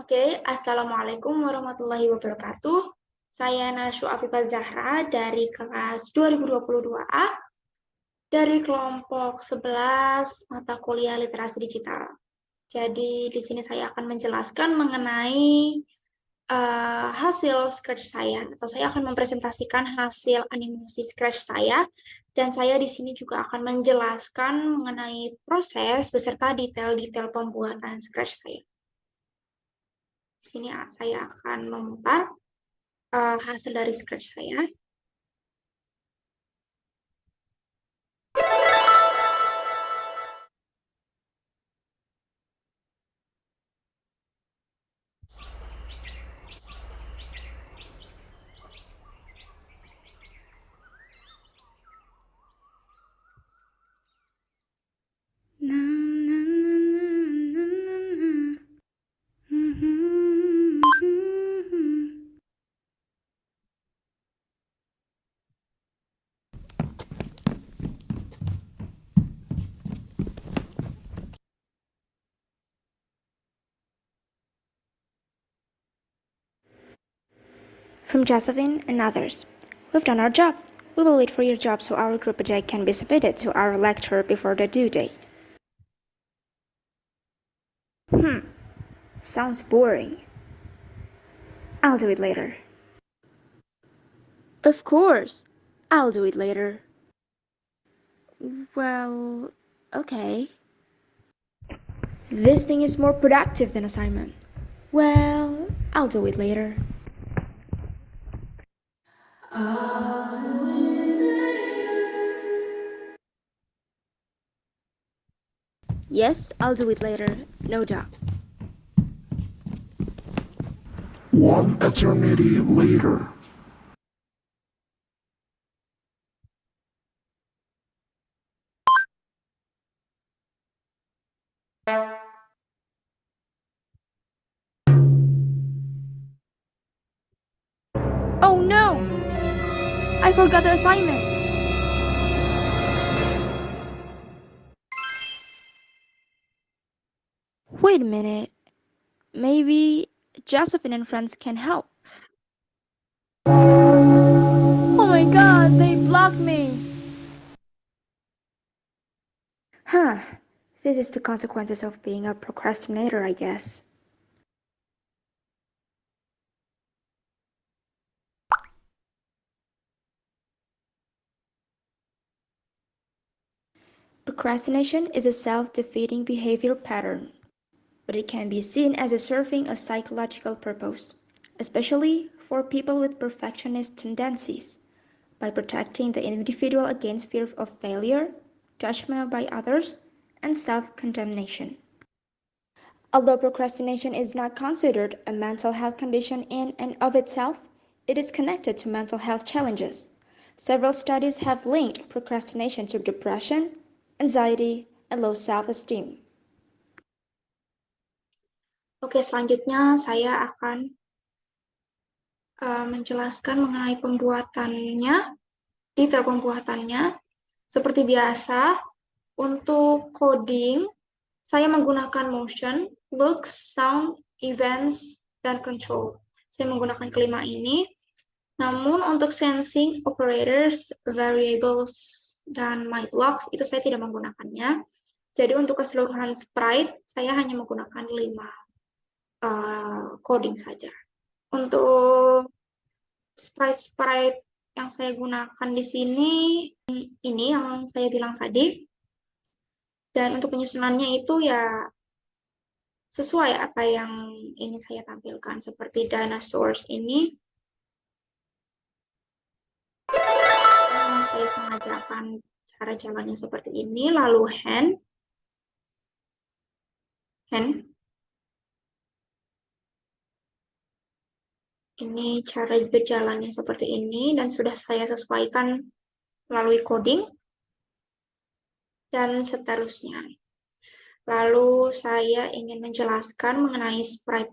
Oke, Assalamualaikum warahmatullahi wabarakatuh. Saya Nasyu Afifah Zahra dari kelas 2022A dari kelompok 11 mata kuliah literasi digital. Jadi di sini saya akan menjelaskan mengenai hasil Scratch saya, atau saya akan mempresentasikan hasil animasi Scratch saya, dan saya di sini juga akan menjelaskan mengenai proses beserta detail-detail pembuatan Scratch saya. Di sini saya akan memutar hasil dari Scratch saya. From Josephine and others. We've done our job. We will wait for your job so our group project can be submitted to our lecturer before the due date. Sounds boring. I'll do it later. Of course. I'll do it later. Well, okay. This thing is more productive than assignment. Well, I'll do it later. Yes, I'll do it later. No doubt. One eternity later. Oh no! I forgot the assignment. Wait a minute. Maybe Josephine and friends can help. Oh my god, they blocked me! This is the consequences of being a procrastinator, I guess. Procrastination is a self-defeating behavior pattern, but it can be seen as serving a psychological purpose, especially for people with perfectionist tendencies, by protecting the individual against fear of failure, judgment by others, and self-condemnation. Although procrastination is not considered a mental health condition in and of itself, it is connected to mental health challenges. Several studies have linked procrastination to depression, anxiety, and low self-esteem. Oke, selanjutnya saya akan menjelaskan mengenai pembuatannya, detail pembuatannya. Seperti biasa, untuk coding, saya menggunakan motion, looks, sound, events, dan control. Saya menggunakan kelima ini. Namun untuk sensing, operators, variables, dan my blocks itu saya tidak menggunakannya. Jadi untuk keseluruhan sprite, saya hanya menggunakan 5 coding saja. Untuk sprite-sprite yang saya gunakan di sini, ini yang saya bilang tadi. Dan untuk penyusunannya itu ya sesuai apa yang ingin saya tampilkan. Seperti dinosaurs ini, saya sengajakan cara jalannya seperti ini. Lalu hand. Ini cara berjalannya seperti ini, dan sudah saya sesuaikan melalui coding, dan seterusnya. Lalu saya ingin menjelaskan mengenai sprite.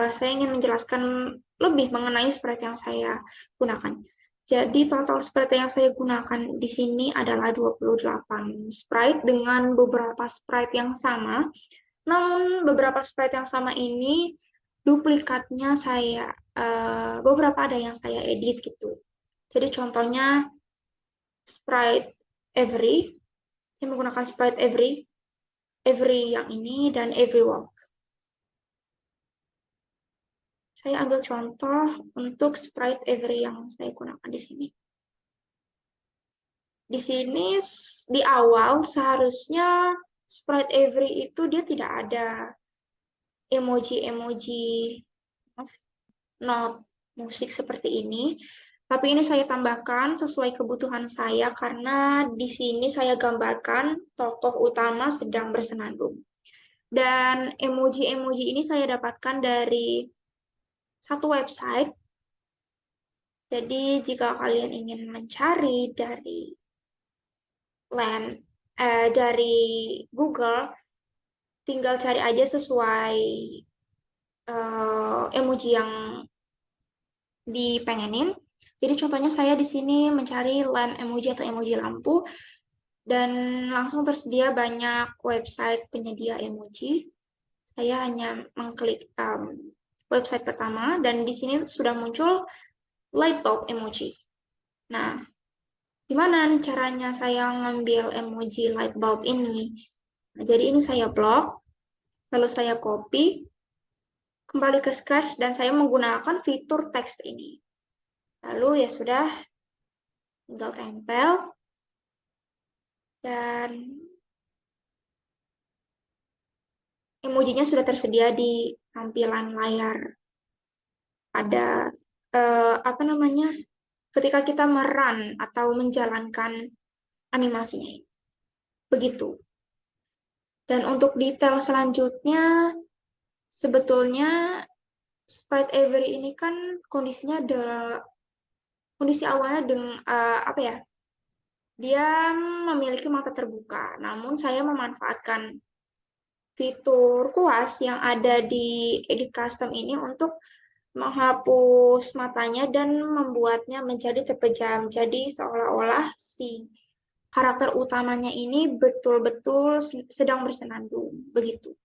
Saya ingin menjelaskan lebih mengenai sprite yang saya gunakan. Jadi total sprite yang saya gunakan di sini adalah 28 sprite dengan beberapa sprite yang sama. Namun beberapa sprite yang sama ini duplikatnya beberapa ada yang saya edit gitu. Jadi contohnya sprite every, saya menggunakan sprite every yang ini dan every walk. Saya ambil contoh untuk sprite every yang saya gunakan di sini. Di sini di awal seharusnya sprite every itu dia tidak ada emoji-emoji not musik seperti ini. Tapi ini saya tambahkan sesuai kebutuhan saya karena di sini saya gambarkan tokoh utama sedang bersenandung. Dan emoji-emoji ini saya dapatkan dari satu website. Jadi jika kalian ingin mencari dari Google, tinggal cari aja sesuai emoji yang dipengenin. Jadi contohnya saya di sini mencari lamp emoji atau emoji lampu dan langsung tersedia banyak website penyedia emoji. Saya hanya mengklik website pertama dan di sini sudah muncul light bulb emoji. Nah, gimana nih caranya saya ngambil emoji light bulb ini? Nah, jadi ini saya blok, lalu saya copy, kembali ke Scratch dan saya menggunakan fitur teks ini. Lalu ya sudah, tinggal tempel dan emojinya sudah tersedia di tampilan layar. Ada ketika kita merun atau menjalankan animasinya. Begitu. Dan untuk detail selanjutnya, sebetulnya sprite every ini kan kondisinya kondisi awalnya dengan dia memiliki mata terbuka. Namun saya memanfaatkan fitur kuas yang ada di edit custom ini untuk menghapus matanya dan membuatnya menjadi terpejam. Jadi seolah-olah si karakter utamanya ini betul-betul sedang bersenandung. Begitu.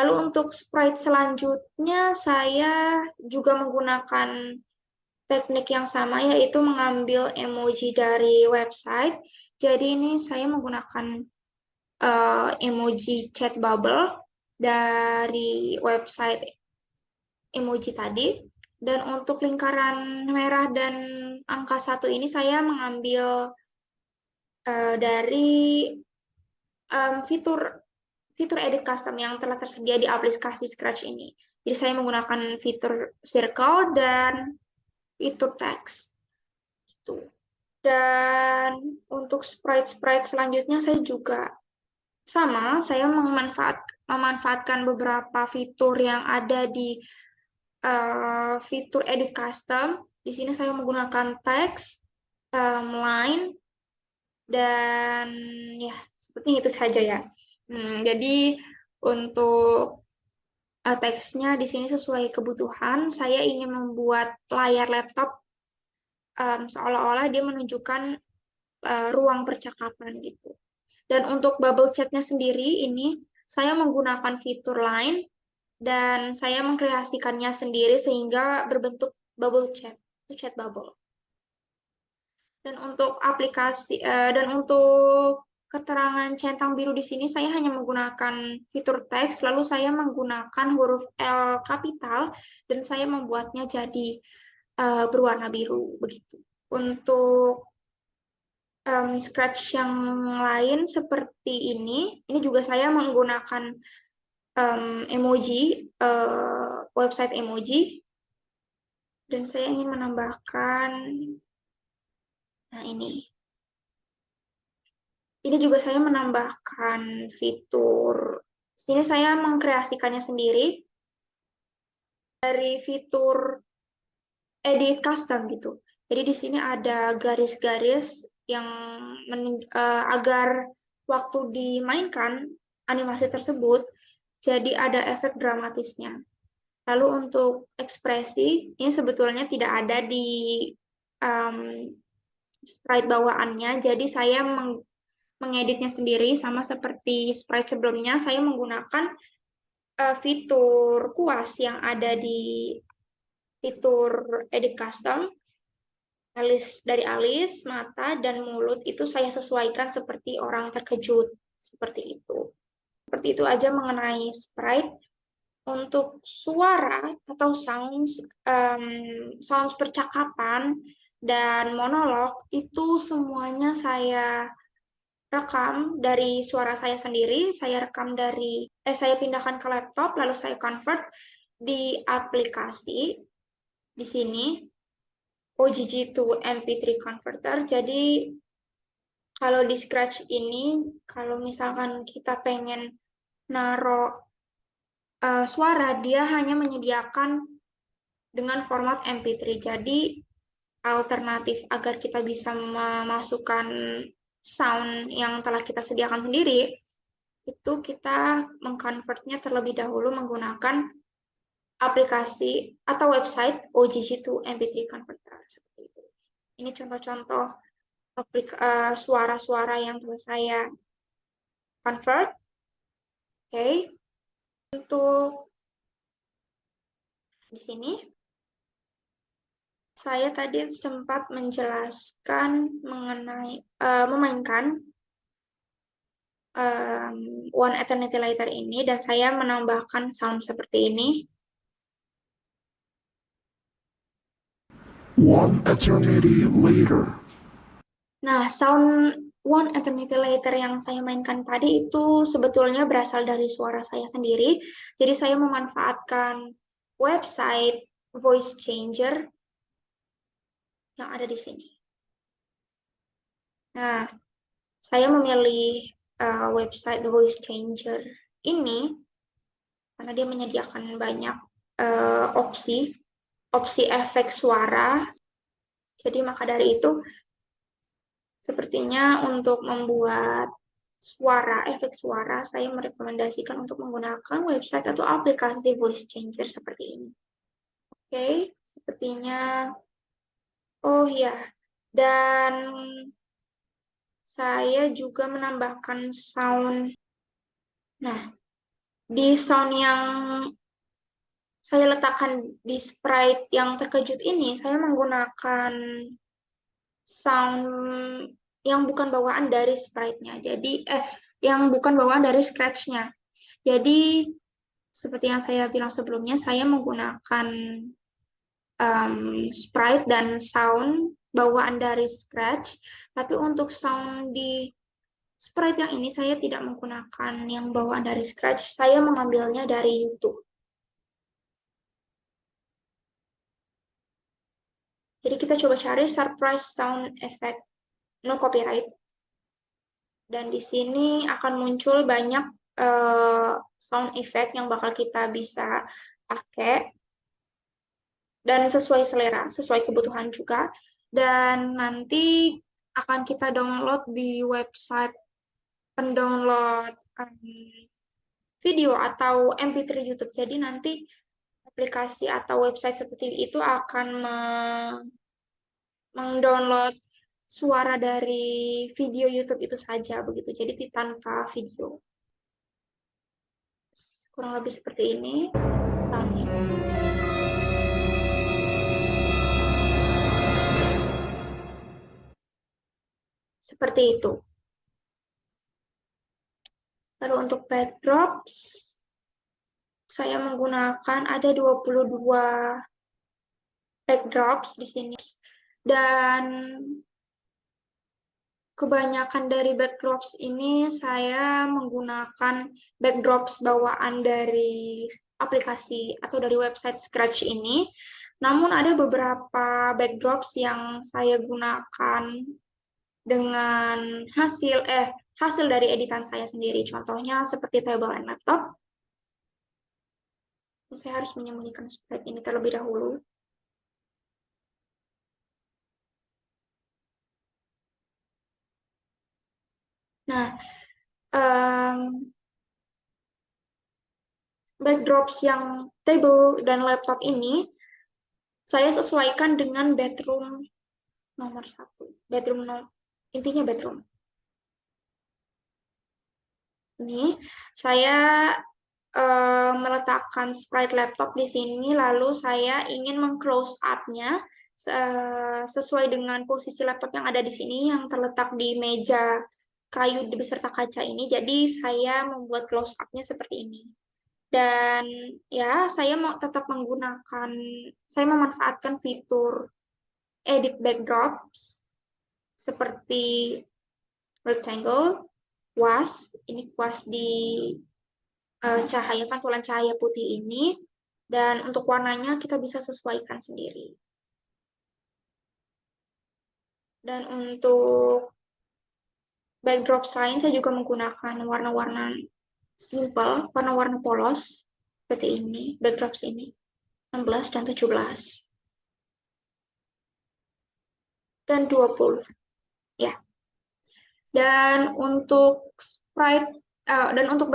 Lalu untuk sprite selanjutnya saya juga menggunakan teknik yang sama, yaitu mengambil emoji dari website. Jadi ini saya menggunakan emoji chat bubble dari website emoji tadi. Dan untuk lingkaran merah dan angka 1 ini saya mengambil dari fitur edit custom yang telah tersedia di aplikasi Scratch ini. Jadi saya menggunakan fitur circle dan fitur text. Gitu. Dan untuk sprite-sprite selanjutnya saya juga sama, saya memanfaatkan beberapa fitur yang ada di fitur edit custom. Di sini saya menggunakan text, line, dan ya seperti itu saja ya. Jadi untuk teksnya di sini sesuai kebutuhan. Saya ingin membuat layar laptop seolah-olah dia menunjukkan ruang percakapan gitu. Dan untuk bubble chat-nya sendiri ini saya menggunakan fitur line dan saya mengkreasikannya sendiri sehingga berbentuk bubble chat, chat bubble. Dan untuk keterangan centang biru di sini saya hanya menggunakan fitur teks, lalu saya menggunakan huruf L kapital dan saya membuatnya jadi berwarna biru begitu. Untuk Scratch yang lain seperti ini juga saya menggunakan emoji, website emoji, dan saya ingin menambahkan, nah ini juga saya menambahkan fitur, sini saya mengkreasikannya sendiri dari fitur edit custom gitu. Jadi di sini ada garis-garis yang agar waktu dimainkan animasi tersebut jadi ada efek dramatisnya. Lalu untuk ekspresi, ini sebetulnya tidak ada di sprite bawaannya, jadi saya mengeditnya sendiri, sama seperti sprite sebelumnya, saya menggunakan fitur kuas yang ada di fitur edit custom. Dari alis, mata, dan mulut itu saya sesuaikan seperti orang terkejut, seperti itu. Seperti itu aja mengenai sprite. Untuk suara atau sounds percakapan dan monolog itu semuanya saya rekam dari suara saya sendiri, saya saya pindahkan ke laptop, lalu saya convert di aplikasi di sini OGG to MP3 converter. Jadi kalau di Scratch ini, kalau misalkan kita pengen naruh suara, dia hanya menyediakan dengan format MP3. Jadi alternatif agar kita bisa memasukkan sound yang telah kita sediakan sendiri, itu kita mengkonvertnya terlebih dahulu menggunakan aplikasi atau website OGG to MP3 converter. Seperti itu. Ini contoh-contoh suara-suara yang telah saya convert. Oke. Untuk di sini saya tadi sempat menjelaskan mengenai memainkan One Eternity Later ini, dan saya menambahkan sound seperti ini. One eternity later. Nah, sound One Eternity Later yang saya mainkan tadi itu sebetulnya berasal dari suara saya sendiri. Jadi saya memanfaatkan website voice changer yang ada di sini. Nah, saya memilih website voice changer ini karena dia menyediakan banyak opsi efek suara. Jadi maka dari itu, sepertinya untuk membuat efek suara, saya merekomendasikan untuk menggunakan website atau aplikasi voice changer seperti ini. Oke, sepertinya, oh ya, dan saya juga menambahkan sound. Nah, di sound yang saya letakkan di sprite yang terkejut ini, saya menggunakan sound yang bukan bawaan dari sprite-nya. Jadi, yang bukan bawaan dari Scratch-nya. Jadi, seperti yang saya bilang sebelumnya, saya menggunakan sprite dan sound bawaan dari Scratch. Tapi untuk sound di sprite yang ini, saya tidak menggunakan yang bawaan dari Scratch. Saya mengambilnya dari YouTube. Jadi kita coba cari surprise sound effect no copyright. Dan di sini akan muncul banyak sound effect yang bakal kita bisa pakai. Dan sesuai selera, sesuai kebutuhan juga. Dan nanti akan kita download di website pendownload video atau MP3 YouTube. Jadi nanti aplikasi atau website seperti itu akan mendownload suara dari video YouTube itu saja begitu. Jadi tanpa video. Kurang lebih seperti ini soundnya. Seperti itu. Lalu untuk backdrops, saya menggunakan ada 22 backdrops di sini. Dan kebanyakan dari backdrops ini saya menggunakan backdrops bawaan dari aplikasi atau dari website Scratch ini. Namun ada beberapa backdrops yang saya gunakan dengan hasil dari editan saya sendiri. Contohnya seperti table and laptop. Saya harus menyembunyikan sprite ini terlebih dahulu. Nah, backdrops yang table dan laptop ini saya sesuaikan dengan bedroom nomor 1. Intinya bedroom. Ini saya meletakkan sprite laptop di sini, lalu saya ingin meng-close up-nya sesuai dengan posisi laptop yang ada di sini, yang terletak di meja kayu beserta kaca ini. Jadi saya membuat close up-nya seperti ini. Dan ya, saya mau tetap menggunakan, saya memanfaatkan fitur edit backdrops seperti rectangle, kuas, ini kuas di cahaya, pantulan cahaya putih ini, dan untuk warnanya kita bisa sesuaikan sendiri. Dan untuk backdrop lain saya juga menggunakan warna-warna simple, warna-warna polos seperti ini, backdrops ini 16 dan 17 dan 20 ya. Dan untuk sprite dan untuk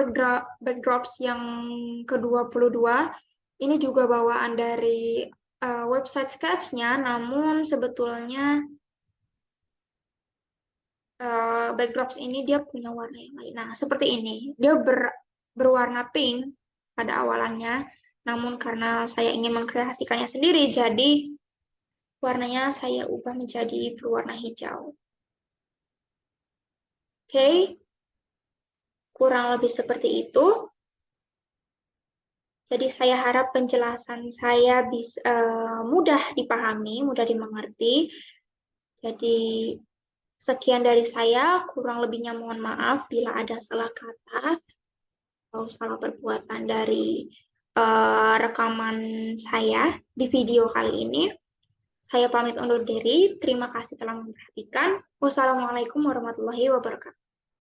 backdrops yang ke-22 ini juga bawaan dari website Sketch-nya, namun sebetulnya backdrops ini dia punya warna yang lain. Nah, seperti ini. Dia berwarna pink pada awalannya, namun karena saya ingin mengkreasikannya sendiri, jadi warnanya saya ubah menjadi berwarna hijau. Oke, kurang lebih seperti itu. Jadi saya harap penjelasan saya bisa mudah dipahami, mudah dimengerti. Jadi sekian dari saya, kurang lebihnya mohon maaf bila ada salah kata atau salah perbuatan dari rekaman saya di video kali ini. Saya pamit undur diri. Terima kasih telah memperhatikan. Wassalamualaikum warahmatullahi wabarakatuh.